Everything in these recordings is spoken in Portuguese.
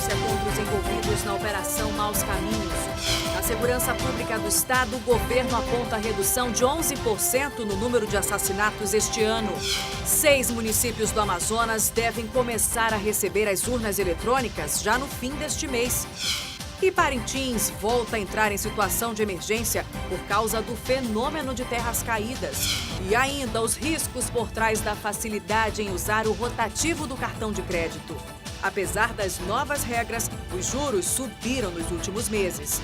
denúncia contra os envolvidos na Operação Maus Caminhos. Na segurança pública do Estado, o governo aponta a redução de 11% no número de assassinatos este ano. 6 municípios do Amazonas devem começar a receber as urnas eletrônicas já no fim deste mês. E Parintins volta a entrar em situação de emergência por causa do fenômeno de terras caídas. E ainda os riscos por trás da facilidade em usar o rotativo do cartão de crédito. Apesar das novas regras, os juros subiram nos últimos meses.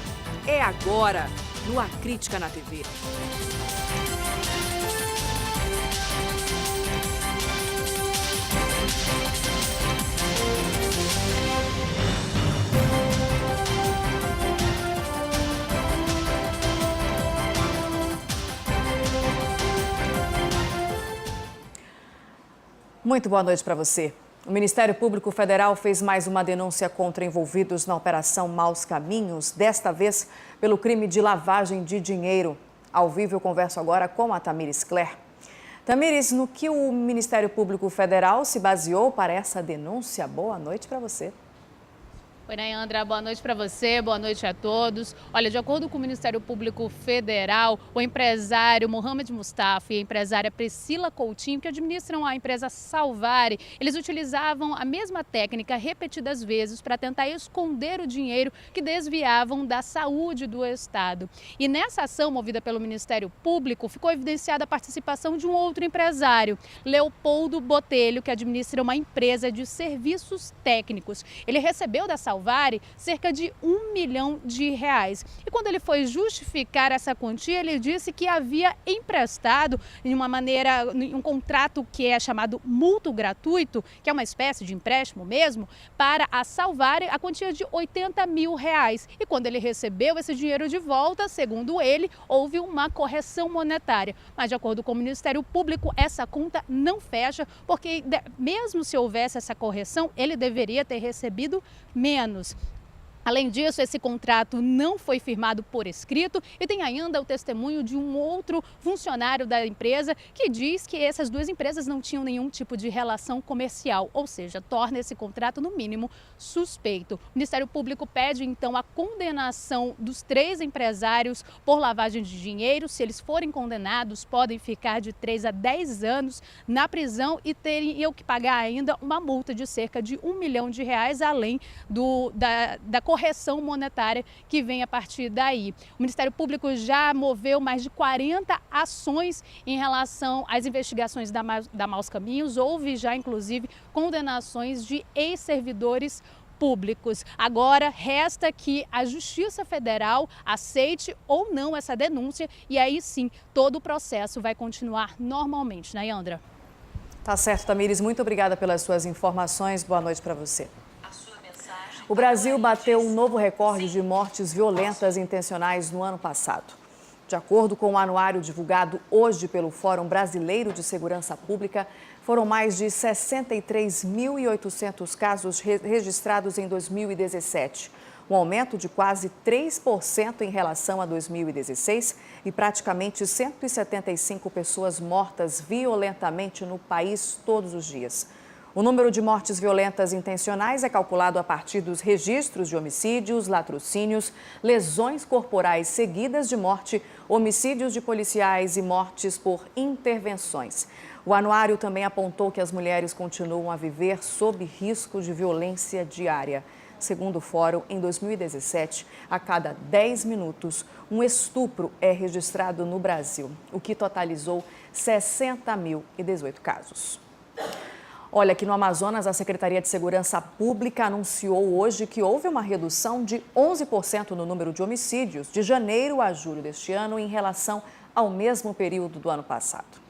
É agora, no A Crítica na TV. Muito boa noite para você. O Ministério Público Federal fez mais uma denúncia contra envolvidos na Operação Maus Caminhos, desta vez pelo crime de lavagem de dinheiro. Ao vivo eu converso agora com a Tamires Cler. Tamires, no que o Ministério Público Federal se baseou para essa denúncia? Boa noite para você. Oi, Nayandra, boa noite para você, boa noite a todos. Olha, de acordo com o Ministério Público Federal, o empresário Mohamed Mustafa e a empresária Priscila Coutinho, que administram a empresa Salvari, eles utilizavam a mesma técnica repetidas vezes para tentar esconder o dinheiro que desviavam da saúde do Estado. E nessa ação movida pelo Ministério Público, ficou evidenciada a participação de um outro empresário, Leopoldo Botelho, que administra uma empresa de serviços técnicos. Ele recebeu da Salvari cerca de R$1 milhão. E quando ele foi justificar essa quantia, ele disse que havia emprestado em um contrato que é chamado mútuo gratuito, que é uma espécie de empréstimo mesmo, para a Salvari a quantia de R$80 mil. E quando ele recebeu esse dinheiro de volta, segundo ele, houve uma correção monetária. Mas de acordo com o Ministério Público, essa conta não fecha, porque mesmo se houvesse essa correção, ele deveria ter recebido menos. Além disso, esse contrato não foi firmado por escrito e tem ainda o testemunho de um outro funcionário da empresa que diz que essas duas empresas não tinham nenhum tipo de relação comercial, ou seja, torna esse contrato, no mínimo, suspeito. O Ministério Público pede, então, a condenação dos 3 empresários por lavagem de dinheiro. Se eles forem condenados, podem ficar de 3 a 10 anos na prisão e teriam que pagar ainda uma multa de cerca de R$1 milhão, além da correção monetária que vem a partir daí. O Ministério Público já moveu mais de 40 ações em relação às investigações da Maus Caminhos. Houve já, inclusive, condenações de ex-servidores públicos. Agora, resta que a Justiça Federal aceite ou não essa denúncia e aí sim, todo o processo vai continuar normalmente. Nayandra. Tá certo, Tamires. Muito obrigada pelas suas informações. Boa noite para você. O Brasil bateu um novo recorde de mortes violentas intencionais no ano passado. De acordo com o anuário divulgado hoje pelo Fórum Brasileiro de Segurança Pública, foram mais de 63.800 casos registrados em 2017, um aumento de quase 3% em relação a 2016 e praticamente 175 pessoas mortas violentamente no país todos os dias. O número de mortes violentas intencionais é calculado a partir dos registros de homicídios, latrocínios, lesões corporais seguidas de morte, homicídios de policiais e mortes por intervenções. O anuário também apontou que as mulheres continuam a viver sob risco de violência diária. Segundo o fórum, em 2017, a cada 10 minutos, um estupro é registrado no Brasil, o que totalizou 60.018 casos. Olha, aqui no Amazonas, a Secretaria de Segurança Pública anunciou hoje que houve uma redução de 11% no número de homicídios de janeiro a julho deste ano em relação ao mesmo período do ano passado.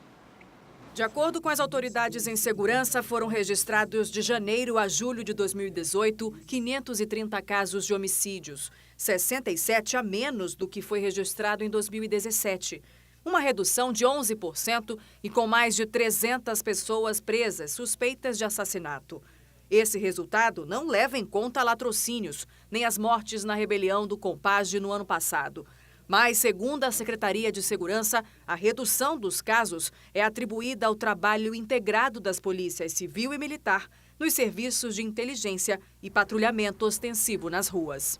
De acordo com as autoridades em segurança, foram registrados de janeiro a julho de 2018 530 casos de homicídios, 67 a menos do que foi registrado em 2017. Uma redução de 11% e com mais de 300 pessoas presas suspeitas de assassinato. Esse resultado não leva em conta latrocínios, nem as mortes na rebelião do Compage no ano passado. Mas, segundo a Secretaria de Segurança, a redução dos casos é atribuída ao trabalho integrado das polícias civil e militar no nos serviços de inteligência e patrulhamento ostensivo nas ruas.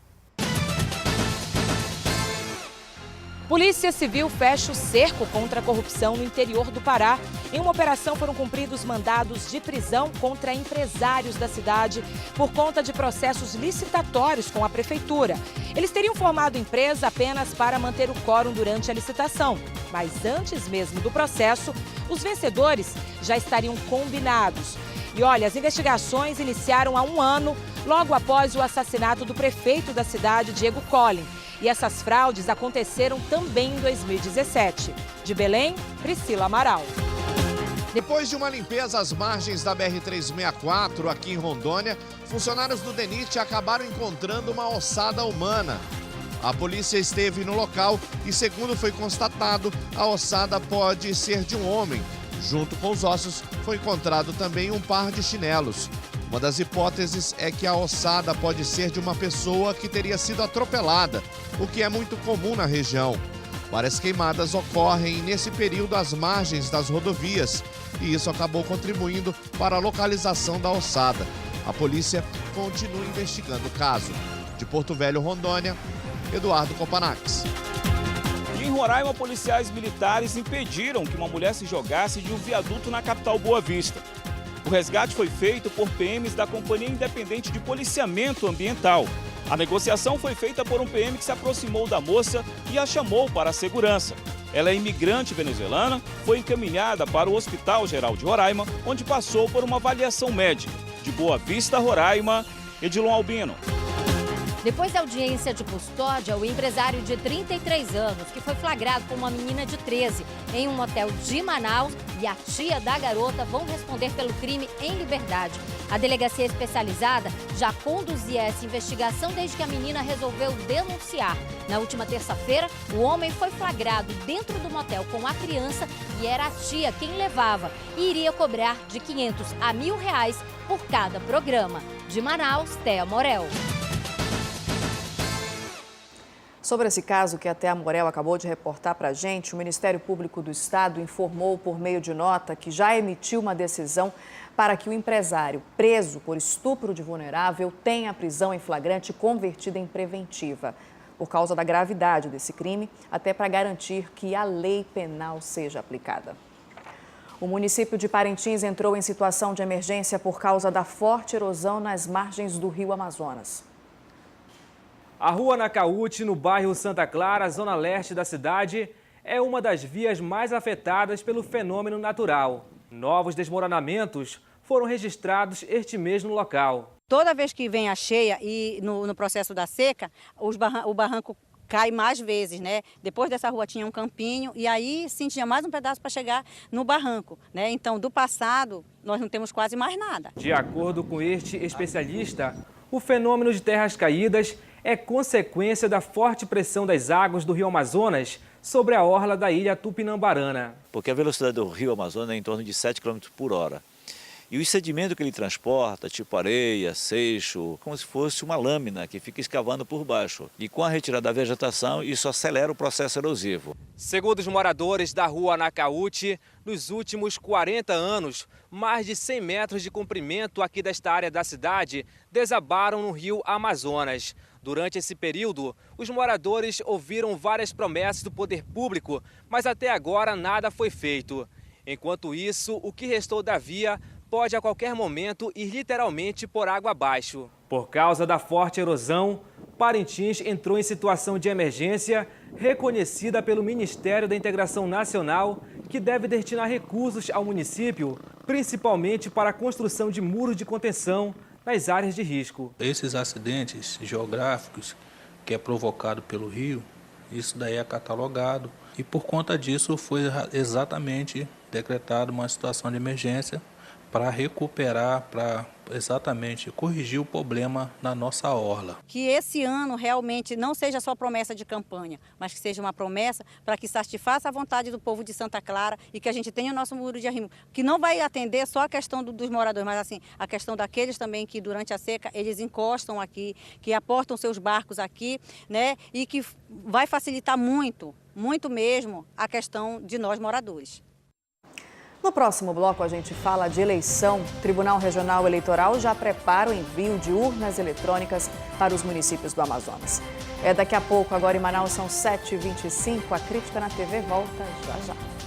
Polícia Civil fecha o cerco contra a corrupção no interior do Pará. Em uma operação foram cumpridos mandados de prisão contra empresários da cidade por conta de processos licitatórios com a prefeitura. Eles teriam formado empresa apenas para manter o quórum durante a licitação. Mas antes mesmo do processo, os vencedores já estariam combinados. E olha, as investigações iniciaram há 1 ano, logo após o assassinato do prefeito da cidade, Diego Colin. E essas fraudes aconteceram também em 2017. De Belém, Priscila Amaral. Depois de uma limpeza às margens da BR-364, aqui em Rondônia, funcionários do DENIT acabaram encontrando uma ossada humana. A polícia esteve no local e, segundo foi constatado, a ossada pode ser de um homem. Junto com os ossos, foi encontrado também um par de chinelos. Uma das hipóteses é que a ossada pode ser de uma pessoa que teria sido atropelada, o que é muito comum na região. Várias queimadas ocorrem nesse período às margens das rodovias e isso acabou contribuindo para a localização da ossada. A polícia continua investigando o caso. De Porto Velho, Rondônia, Eduardo Copanax. Em Roraima, policiais militares impediram que uma mulher se jogasse de um viaduto na capital Boa Vista. O resgate foi feito por PMs da Companhia Independente de Policiamento Ambiental. A negociação foi feita por um PM que se aproximou da moça e a chamou para a segurança. Ela é imigrante venezuelana, foi encaminhada para o Hospital Geral de Roraima, onde passou por uma avaliação médica. De Boa Vista, Roraima, Edilon Albino. Depois da audiência de custódia, o empresário de 33 anos, que foi flagrado com uma menina de 13 em um motel de Manaus, e a tia da garota vão responder pelo crime em liberdade. A delegacia especializada já conduzia essa investigação desde que a menina resolveu denunciar. Na última terça-feira, o homem foi flagrado dentro do motel com a criança e era a tia quem levava e iria cobrar de R$500 a R$1.000 por cada programa. De Manaus, Thea Morel. Sobre esse caso que a Thea Morel acabou de reportar para a gente, o Ministério Público do Estado informou por meio de nota que já emitiu uma decisão para que o empresário preso por estupro de vulnerável tenha a prisão em flagrante convertida em preventiva, por causa da gravidade desse crime, até para garantir que a lei penal seja aplicada. O município de Parintins entrou em situação de emergência por causa da forte erosão nas margens do rio Amazonas. A rua Nacaúte, no bairro Santa Clara, zona leste da cidade, é uma das vias mais afetadas pelo fenômeno natural. Novos desmoronamentos foram registrados este mês no local. Toda vez que vem a cheia e no processo da seca, o barranco cai mais vezes, né? Depois dessa rua tinha um campinho e aí sim tinha mais um pedaço para chegar no barranco, né? Então, do passado, nós não temos quase mais nada. De acordo com este especialista, o fenômeno de terras caídas é consequência da forte pressão das águas do rio Amazonas sobre a orla da ilha Tupinambarana. Porque a velocidade do rio Amazonas é em torno de 7 km por hora. E o sedimento que ele transporta, tipo areia, seixo, como se fosse uma lâmina que fica escavando por baixo. E com a retirada da vegetação, isso acelera o processo erosivo. Segundo os moradores da rua Nacaúte, nos últimos 40 anos, mais de 100 metros de comprimento aqui desta área da cidade desabaram no rio Amazonas. Durante esse período, os moradores ouviram várias promessas do poder público, mas até agora nada foi feito. Enquanto isso, o que restou da via pode a qualquer momento ir literalmente por água abaixo. Por causa da forte erosão, Parintins entrou em situação de emergência reconhecida pelo Ministério da Integração Nacional, que deve destinar recursos ao município, principalmente para a construção de muros de contenção nas áreas de risco. Esses acidentes geográficos que é provocado pelo rio, isso daí é catalogado e por conta disso foi exatamente decretado uma situação de emergência para recuperar, para exatamente corrigir o problema na nossa orla. Que esse ano realmente não seja só promessa de campanha, mas que seja uma promessa para que satisfaça a vontade do povo de Santa Clara e que a gente tenha o nosso muro de arrimo, que não vai atender só a questão dos moradores, mas assim, a questão daqueles também que durante a seca eles encostam aqui, que aportam seus barcos aqui, né? E que vai facilitar muito, muito mesmo a questão de nós moradores. No próximo bloco, a gente fala de eleição. O Tribunal Regional Eleitoral já prepara o envio de urnas eletrônicas para os municípios do Amazonas. Daqui a pouco, agora em Manaus, são 7h25. A Crítica na TV volta já já.